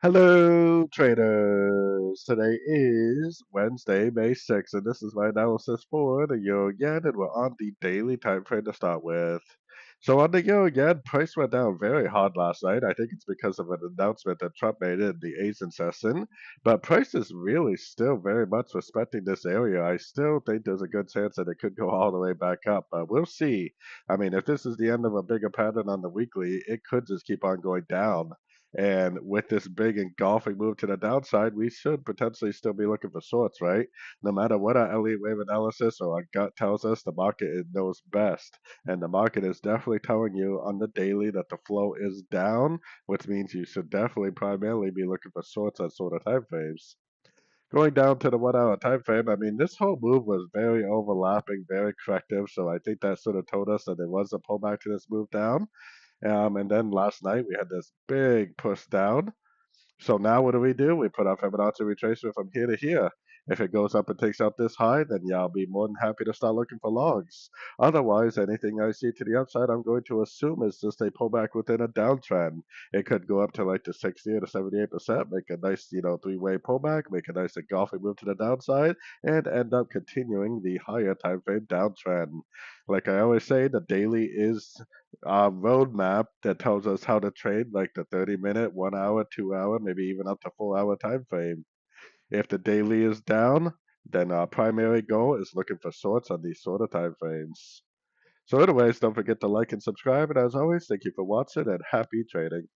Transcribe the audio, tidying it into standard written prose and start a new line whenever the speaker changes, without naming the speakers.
Hello, traders. Today is Wednesday, May 6th, and this is my analysis for the Euro Yen, and we're on the daily time frame to start with. So on the Euro Yen, price went down very hard last night. I think it's because of an announcement that Trump made in the Asian session, but price is really still very much respecting this area. I still think there's a good chance that it could go all the way back up, but we'll see. I mean, if this is the end of a bigger pattern on the weekly, it could just keep on going down. And with this big engulfing move to the downside, we should potentially still be looking for shorts, right? No matter what our Elliott wave analysis or our gut tells us, the market knows best. And the market is definitely telling you on the daily that the flow is down, which means you should definitely primarily be looking for shorts on sort of time frames. Going down to the 1 hour time frame, I mean, this whole move was very overlapping, very corrective. So I think that sort of told us that there was a pullback to this move down. And then last night we had this big push down. So now what do? We put our Fibonacci retracement from here to here. If it goes up and takes out this high, then yeah, I'll be more than happy to start looking for logs. Otherwise, anything I see to the upside, I'm going to assume is just a pullback within a downtrend. It could go up to like the 60 or 78%, make a nice, three-way pullback, make a nice engulfing move to the downside, and end up continuing the higher time frame downtrend. Like I always say, the daily is roadmap that tells us how to trade like the 30-minute, 1 hour, 2 hour, maybe even up to 4 hour time frame. If the daily is down, then our primary goal is looking for shorts on these sort of time frames. So anyways, don't forget to like and subscribe. And as always, thank you for watching and happy trading.